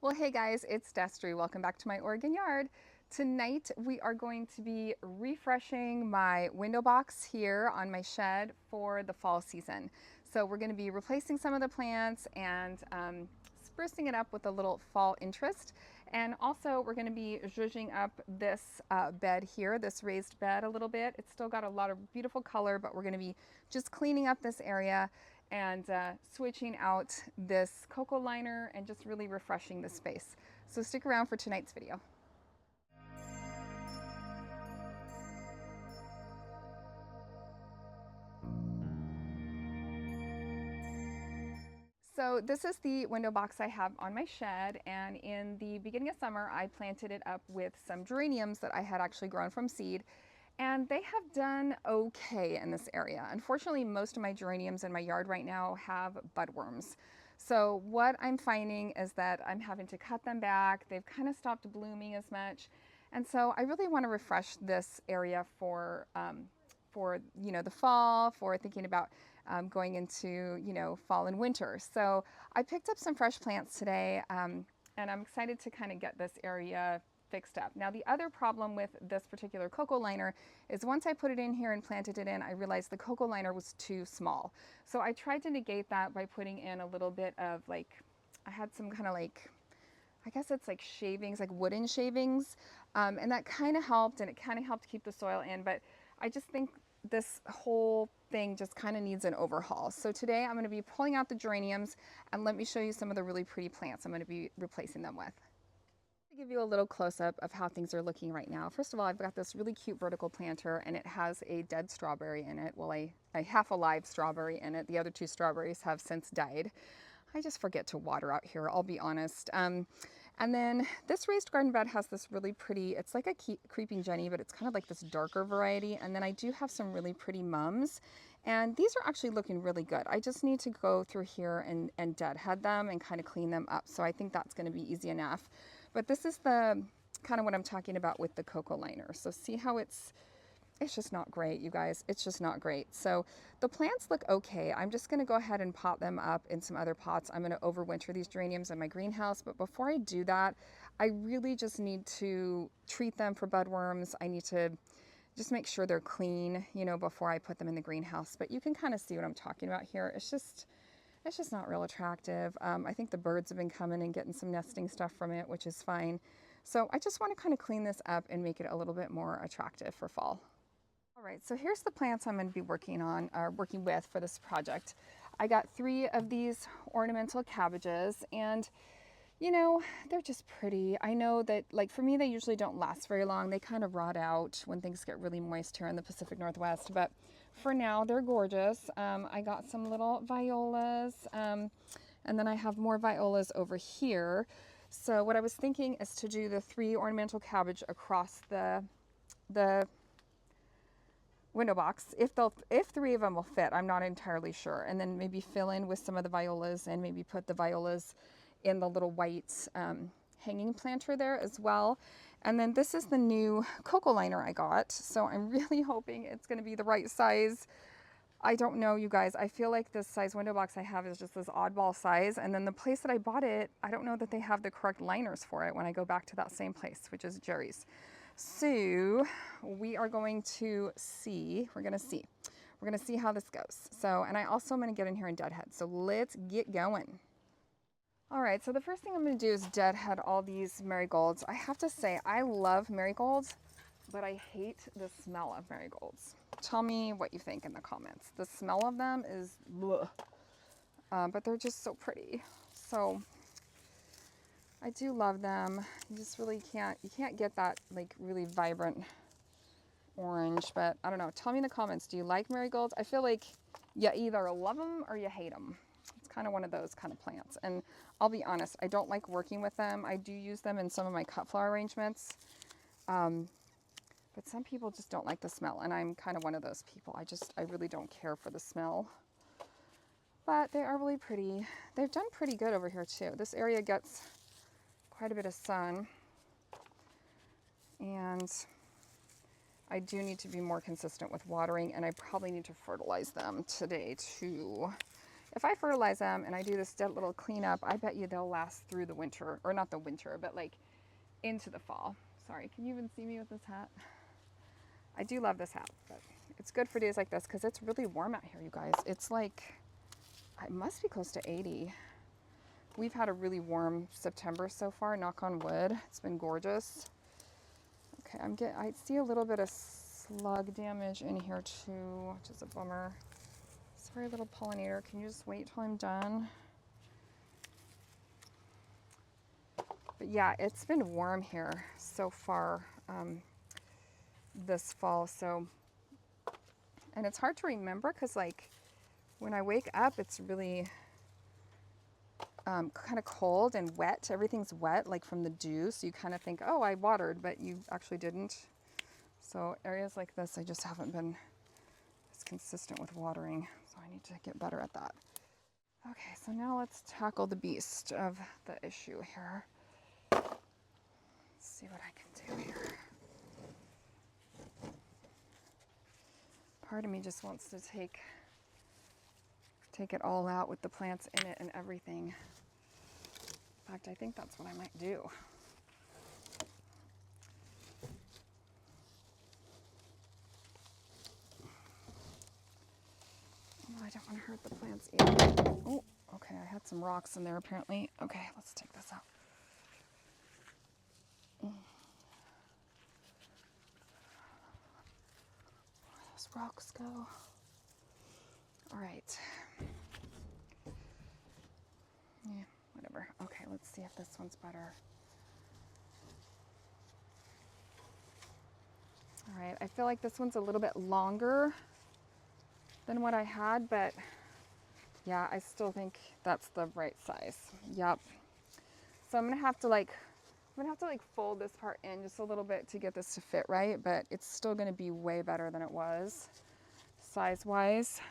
Well, hey guys, it's Destry. Welcome back to my Oregon yard. Tonight we are going to be refreshing my window box here on my shed for the fall season. So we're going to be replacing some of the plants and sprucing it up with a little fall interest. And also we're going to be zhuzhing up this bed here, this raised bed a little bit. It's still got a lot of beautiful color, but we're going to be just cleaning up this area and switching out this cocoa liner and just really refreshing the space. So stick around for tonight's video. So this is the window box I have on my shed, and in the beginning of summer I planted it up with some geraniums that I had actually grown from seed, and they have done okay in this area. Unfortunately, most of my geraniums in my yard right now have budworms. So what I'm finding is that I'm having to cut them back. They've kind of stopped blooming as much. And so I really want to refresh this area for the fall, for thinking about going into, fall and winter. So I picked up some fresh plants today, and I'm excited to kind of get this area fixed up. Now, the other problem with this particular cocoa liner is once I put it in here and planted it in, I realized the cocoa liner was too small. So I tried to negate that by putting in a little bit of I had some kind of I guess it's like shavings, like wooden shavings, and that kind of helped, and it kind of helped keep the soil in, but I just think this whole thing just kind of needs an overhaul. So today I'm going to be pulling out the geraniums, and let me show you some of the really pretty plants I'm going to be replacing them with. To give you a little close-up of how things are looking right now. First of all, I've got this really cute vertical planter, and it has a dead strawberry in it. Well, a half alive strawberry in it. The other two strawberries have since died. I just forget to water out here, I'll be honest. And then this raised garden bed has this really pretty, it's like a creeping Jenny, but it's kind of like this darker variety. And then I do have some really pretty mums. And these are actually looking really good. I just need to go through here and deadhead them and kind of clean them up. So I think that's going to be easy enough. But this is the kind of what I'm talking about with the cocoa liner. So see how it's just not great, you guys. It's just not great. So the plants look okay. I'm just going to go ahead and pot them up in some other pots. I'm going to overwinter these geraniums in my greenhouse. But before I do that, I really just need to treat them for budworms. I need to just make sure they're clean, before I put them in the greenhouse. But you can kind of see what I'm talking about here. It's just not real attractive. I think the birds have been coming and getting some nesting stuff from it, which is fine. So I just want to kind of clean this up and make it a little bit more attractive for fall. All right, so here's the plants I'm going to be working with for this project. I got 3 of these ornamental cabbages, and they're just pretty. I know that, for me, they usually don't last very long. They kind of rot out when things get really moist here in the Pacific Northwest, but for now, they're gorgeous. I got some little violas, and then I have more violas over here. So what I was thinking is to do the 3 ornamental cabbage across the window box, if 3 of them will fit. I'm not entirely sure. And then maybe fill in with some of the violas, and maybe put the violas in the little white hanging planter there as well. And then this is the new cocoa liner I got, so I'm really hoping it's going to be the right size. I don't know, you guys. I feel like this size window box I have is just this oddball size, and then the place that I bought it, I don't know that they have the correct liners for it when I go back to that same place, which is Jerry's. So we are going to see, we're going to see how this goes. So, and I also am going to get in here and deadhead. So let's get going. All right, so the first thing I'm going to do is deadhead all these marigolds. I have to say, I love marigolds, but I hate the smell of marigolds. Tell me what you think in the comments. The smell of them is bleh, but they're just so pretty. So I do love them. You just really can't get that really vibrant orange, but I don't know. Tell me in the comments, do you like marigolds? I feel like you either love them or you hate them. It's kind of one of those kind of plants. And I'll be honest, I don't like working with them. I do use them in some of my cut flower arrangements. But some people just don't like the smell, and I'm kind of one of those people. I really don't care for the smell. But they are really pretty. They've done pretty good over here too. This area gets quite a bit of sun, and I do need to be more consistent with watering, and I probably need to fertilize them today too. if I fertilize them and I do this little cleanup, I bet you they'll last through the winter, or not the winter, but like into the fall. Sorry, can you even see me with this hat? I do love this hat, but it's good for days like this because it's really warm out here, you guys. It's like, it must be close to 80. We've had a really warm September so far, knock on wood. It's been gorgeous. Okay, I see a little bit of slug damage in here too, which is a bummer. Sorry, little pollinator, can you just wait till I'm done? But yeah, it's been warm here so far this fall, so, and it's hard to remember because like when I wake up, it's really kind of cold and wet. Everything's wet, like from the dew, so you kind of think, oh, I watered, but you actually didn't. So areas like this, I just haven't been as consistent with watering, so I need to get better at that. Okay, so now let's tackle the beast of the issue here. Let's see what I can do here. Part of me just wants to take it all out with the plants in it and everything. In fact, I think that's what I might do. Oh, I don't want to hurt the plants either. Oh, okay, I had some rocks in there apparently. Okay, let's take this out. Rocks go. All right. Yeah, whatever. Okay, let's see if this one's better. All right, I feel like this one's a little bit longer than what I had, but yeah, I still think that's the right size. Yep. So I'm gonna have to like fold this part in just a little bit to get this to fit right, but it's still gonna be way better than it was size-wise.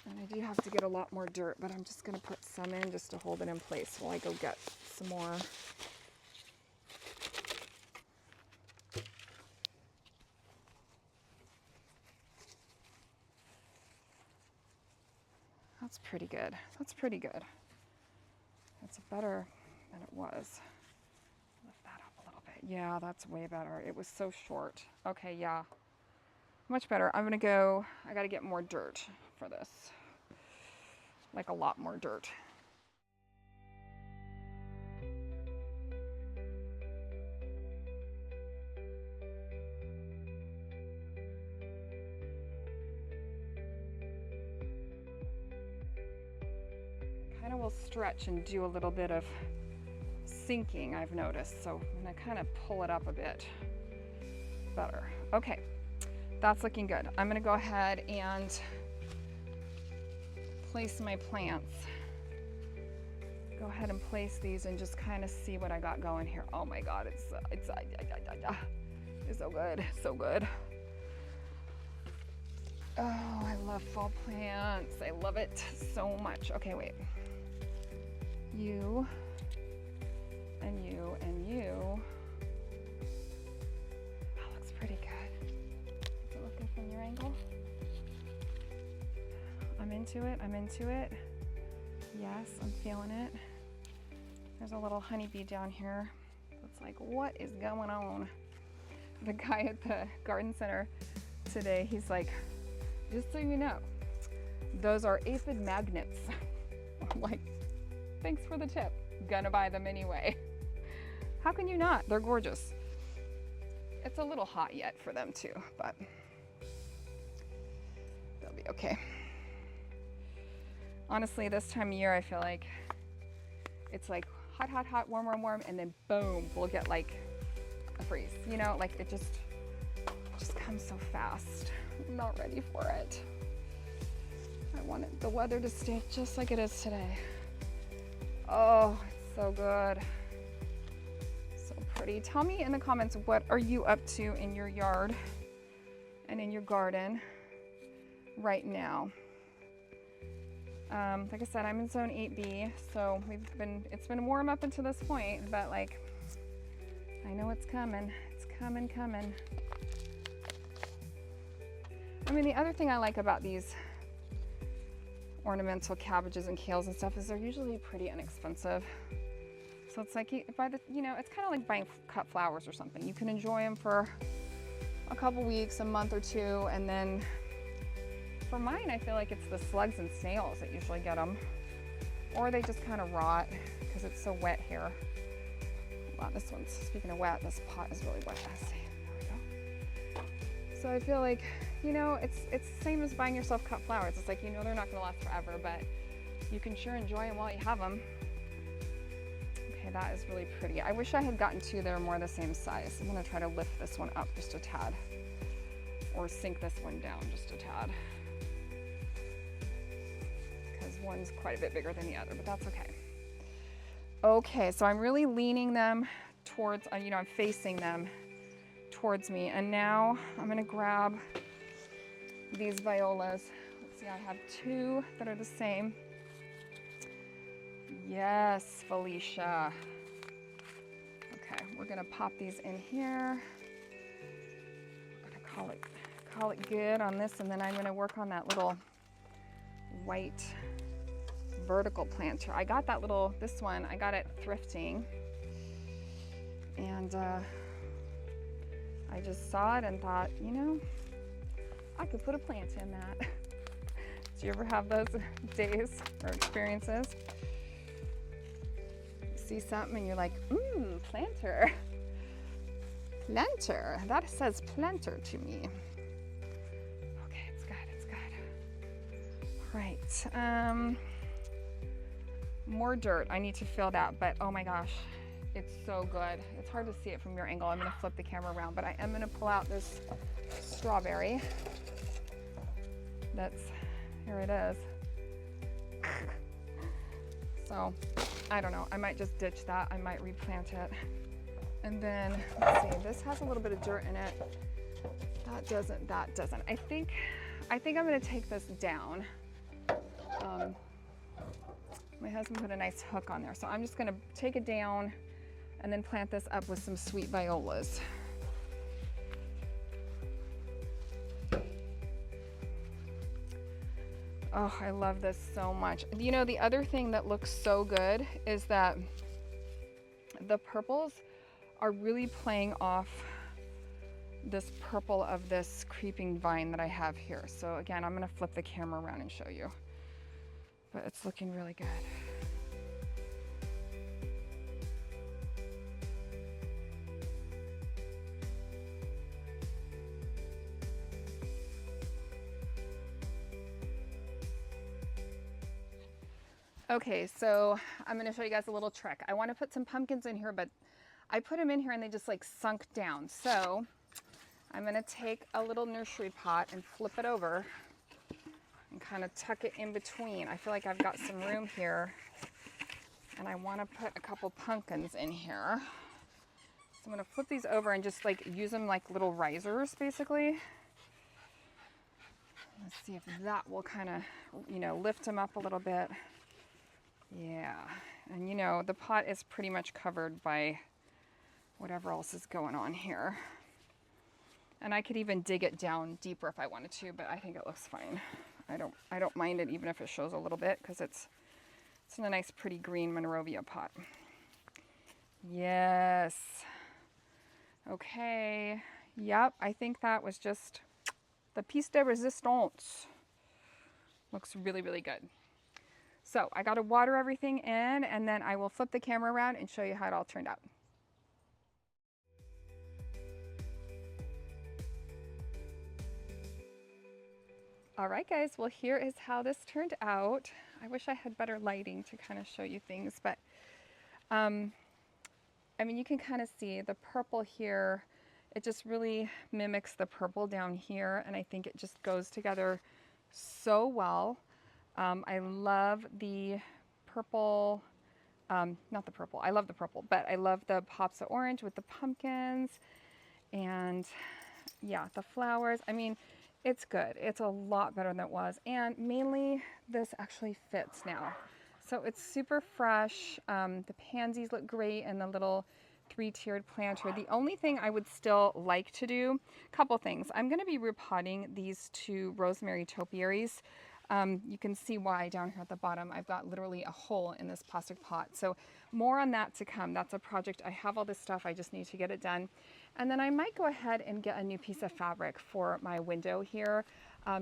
And I do have to get a lot more dirt, but I'm just gonna put some in just to hold it in place while I go get some more. That's pretty good. That's pretty good. That's better than it was. Lift that up a little bit. Yeah, that's way better. It was so short. Okay, yeah. Much better. I'm gonna go, I gotta get more dirt for this. Like a lot more dirt. Kind of will stretch and do a little bit of sinking, I've noticed. So I'm gonna kind of pull it up a bit better. Okay, that's looking good. I'm gonna go ahead and place my plants. Go ahead and place these and just kind of see what I got going here. Oh my God, it's so good, so good. Oh, I love fall plants. I love it so much. Okay, wait. You and you and you. That looks pretty good. Is it looking from your angle? I'm into it. I'm into it. Yes, I'm feeling it. There's a little honeybee down here. It's like, what is going on? The guy at the garden center today, he's like, just so you know, those are aphid magnets. I'm like, thanks for the tip. Gonna buy them anyway. How can you not? They're gorgeous. It's a little hot yet for them too, but they'll be okay. Honestly, this time of year, I feel like it's like hot, hot, hot, warm, warm, warm, and then boom, we'll get like a freeze. You know, like it just comes so fast. I'm not ready for it. I want the weather to stay just like it is today. Oh, it's so good. So pretty. Tell me in the comments, what are you up to in your yard and in your garden right now? Like I said, I'm in zone 8B, so it's been warm up until this point, but like, I know it's coming. It's coming. I mean, the other thing I like about these ornamental cabbages and kales and stuff is they're usually pretty inexpensive. So it's like, it's kind of like buying cut flowers or something. You can enjoy them for a couple weeks, a month or two, and then for mine, I feel like it's the slugs and snails that usually get them. Or they just kind of rot because it's so wet here. Wow, this one's, speaking of wet, this pot is really wet. Let's see, there we go. So I feel like, it's the same as buying yourself cut flowers. It's like, they're not gonna last forever, but you can sure enjoy them while you have them. Okay, that is really pretty. I wish I had gotten two that are more the same size. I'm gonna try to lift this one up just a tad, or sink this one down just a tad. Because one's quite a bit bigger than the other, but that's okay. Okay, so I'm really leaning them towards, I'm facing them towards me. And now I'm gonna grab these violas. Let's see, I have two that are the same. Yes, Felicia. Okay, we're gonna pop these in here. I'm gonna call it good on this, and then I'm gonna work on that little white vertical planter. I got this one, I got it thrifting. And I just saw it and thought, I could put a plant in that. Do you ever have those days or experiences? You see something and you're like, planter. Planter, that says planter to me. Okay, it's good, it's good. All right, more dirt, I need to fill that, but oh my gosh, it's so good. It's hard to see it from your angle. I'm gonna flip the camera around, but I am gonna pull out this strawberry. Here it is. So, I don't know, I might just ditch that. I might replant it. And then, let's see, this has a little bit of dirt in it. That doesn't. I think I'm gonna take this down. My husband put a nice hook on there, so I'm just gonna take it down and then plant this up with some sweet violas. Oh, I love this so much. The other thing that looks so good is that the purples are really playing off this purple of this creeping vine that I have here. So again, I'm gonna flip the camera around and show you. But it's looking really good. Okay, so I'm gonna show you guys a little trick. I wanna put some pumpkins in here, but I put them in here and they just like sunk down. So I'm gonna take a little nursery pot and flip it over and kind of tuck it in between. I feel like I've got some room here and I want to put a couple pumpkins in here. So I'm going to flip these over and just like use them like little risers basically. Let's see if that will kind of, lift them up a little bit. Yeah, and the pot is pretty much covered by whatever else is going on here. And I could even dig it down deeper if I wanted to, but I think it looks fine. I don't mind it even if it shows a little bit because it's in a nice pretty green Monrovia pot. Yes. Okay. Yep, I think that was just the piece de resistance. Looks really, really good. So I got to water everything in and then I will flip the camera around and show you how it all turned out. All right, guys, well, here is how this turned out. I wish I had better lighting to kind of show you things, but you can kind of see the purple here. It just really mimics the purple down here, and I think it just goes together so well. I love the purple, not the purple, I love the purple, but I love the pops of orange with the pumpkins, and yeah, the flowers. It's good. It's a lot better than it was. And mainly this actually fits now. So it's super fresh. The pansies look great and the little 3-tiered planter. The only thing I would still like to do, a couple things. I'm going to be repotting these two rosemary topiaries. You can see why down here at the bottom I've got literally a hole in this plastic pot. So more on that to come. That's a project. I have all this stuff, I just need to get it done. And then I might go ahead and get a new piece of fabric for my window here.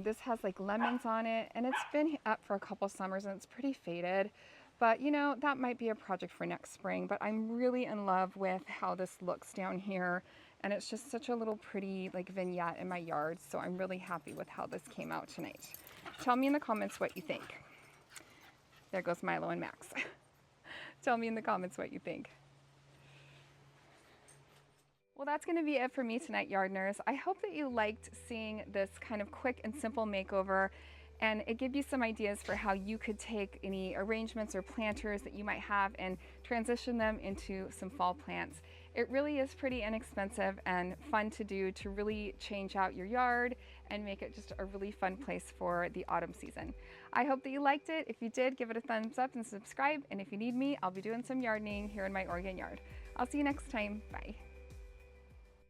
This has like lemons on it, and it's been up for a couple summers and it's pretty faded. But you know, that might be a project for next spring. But I'm really in love with how this looks down here. And it's just such a little pretty like vignette in my yard. So I'm really happy with how this came out tonight. Tell me in the comments what you think. There goes Milo and Max. Tell me in the comments what you think. Well, that's going to be it for me tonight, Yardners. I hope that you liked seeing this kind of quick and simple makeover, and it gives you some ideas for how you could take any arrangements or planters that you might have and transition them into some fall plants. It really is pretty inexpensive and fun to do to really change out your yard and make it just a really fun place for the autumn season. I hope that you liked it. If you did, give it a thumbs up and subscribe. And if you need me, I'll be doing some gardening here in my Oregon yard. I'll see you next time. Bye.